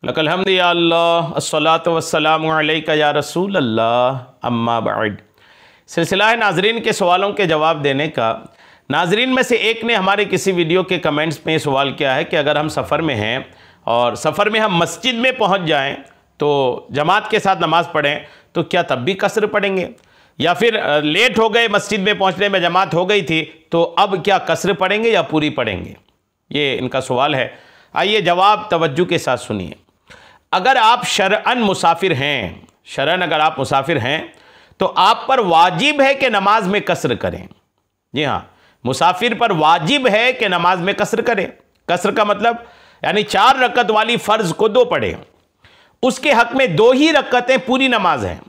लकल हम्दु या अल्लाह अस्सलातु वस्सलामु अलैका या रसूल अल्लाह अम्मा बाद। सिलसिला नाजरीन के सवालों के जवाब देने का। नाजरीन में से एक ने हमारे किसी वीडियो के कमेंट्स में सवाल किया है कि अगर हम सफ़र में हैं और सफ़र में हम मस्जिद में पहुंच जाएं तो जमात के साथ नमाज़ पढ़ें तो क्या तब भी कसर पढ़ेंगे, या फिर लेट हो गए मस्जिद में पहुंचने में, जमात हो गई थी तो अब क्या कसर पढ़ेंगे या पूरी पढ़ेंगे, ये इनका सवाल है। आइए जवाब तवज्जो के साथ सुनिए। अगर आप शरअन मुसाफिर हैं, शरअन अगर आप मुसाफिर हैं तो आप पर वाजिब है कि नमाज में कसर करें। जी हाँ, मुसाफिर पर वाजिब है कि नमाज में कसर करें। कसर का मतलब यानी 4 रकत वाली फ़र्ज़ को 2 पढ़े, उसके हक़ में 2 ही रकतें पूरी नमाज हैं।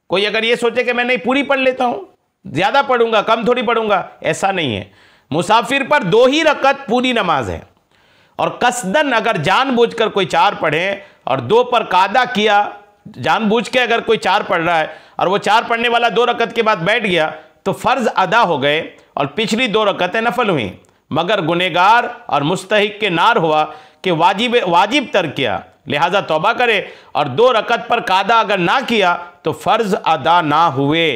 कोई अगर ये सोचे कि मैं नहीं पूरी पढ़ लेता हूँ, ज़्यादा पढ़ूंगा कम थोड़ी पढ़ूंगा, ऐसा नहीं है। मुसाफिर पर 2 ही रकत पूरी नमाज है। और कसदन अगर जानबूझकर कोई 4 पढ़े और 2 पर कादा किया, जानबूझ के अगर कोई 4 पढ़ रहा है और वो 4 पढ़ने वाला 2 रकत के बाद बैठ गया तो फ़र्ज़ अदा हो गए और पिछली 2 रकतें नफल हुई, मगर गुनहगार और मुस्तहिक के नार हुआ कि वाजिब तर्क किया, लिहाजा तौबा करे और 2 रकत पर कादा अगर ना किया तो फ़र्ज़ अदा ना हुए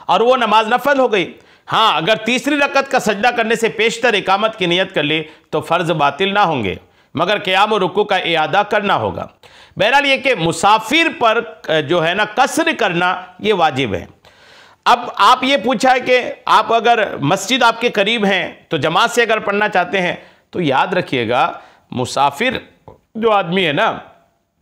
और वो नमाज नफल हो गई। हाँ, अगर तीसरी रकत का सजदा करने से पेशतर इकामत की नियत कर ली तो फ़र्ज़ बातिल ना होंगे, मगर क़याम और रुकू का इआदा करना होगा। बहरहाल ये कि मुसाफिर पर जो है ना कसर करना ये वाजिब है। अब आप ये पूछा है कि आप अगर मस्जिद आपके करीब हैं तो जमात से अगर पढ़ना चाहते हैं तो याद रखिएगा, मुसाफिर जो आदमी है ना,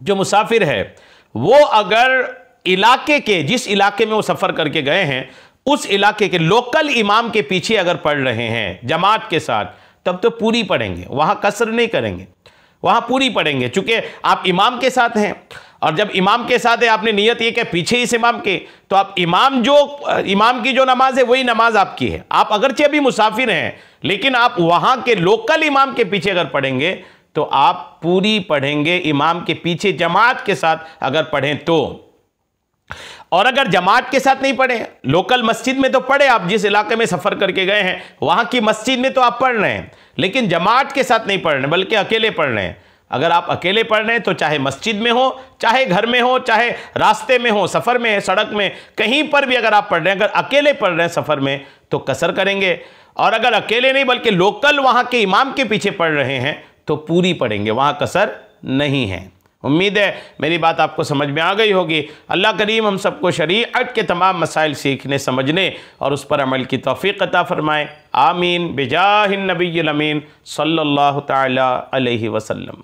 जो मुसाफिर है वो अगर इलाके के, जिस इलाके में वो सफ़र करके गए हैं उस इलाके के लोकल इमाम के पीछे अगर पढ़ रहे हैं जमात के साथ तब तो पूरी पढ़ेंगे, वहाँ कसर नहीं करेंगे, वहाँ पूरी पढ़ेंगे। चूँकि आप इमाम के साथ हैं और जब इमाम के साथ है आपने नियत ये कि पीछे इस इमाम के, तो आप इमाम की जो नमाज है वही नमाज आपकी है। आप अगरचे अभी मुसाफिर हैं लेकिन आप वहाँ के लोकल इमाम के पीछे अगर पढ़ेंगे तो आप पूरी पढ़ेंगे, इमाम के पीछे जमात के साथ अगर पढ़ें तो। और अगर जमात के साथ नहीं पढ़े, लोकल मस्जिद में तो पढ़े, आप जिस इलाके में सफ़र करके गए हैं वहाँ की मस्जिद में तो आप पढ़ रहे हैं, लेकिन जमात के साथ नहीं पढ़ रहे बल्कि अकेले पढ़ रहे हैं। अगर आप अकेले पढ़ रहे हैं तो चाहे मस्जिद में हो, चाहे घर में हो, चाहे रास्ते में हो, सफ़र में, सड़क में, कहीं पर भी अगर आप पढ़ रहे हैं, अगर अकेले पढ़ रहे हैं सफ़र में तो कसर करेंगे। और अगर अकेले नहीं बल्कि लोकल वहाँ के इमाम के पीछे पढ़ रहे हैं तो पूरी पढ़ेंगे, वहाँ कसर नहीं है। उम्मीद है मेरी बात आपको समझ में आ गई होगी। अल्लाह करीम हम सबको शरीअत के तमाम मसाइल सीखने, समझने और उस पर अमल की तौफीक अता फरमाए। आमीन बिजाहिन नबिय्यिल अमीन सल्लल्लाहु तआला अलैहि वसल्लम।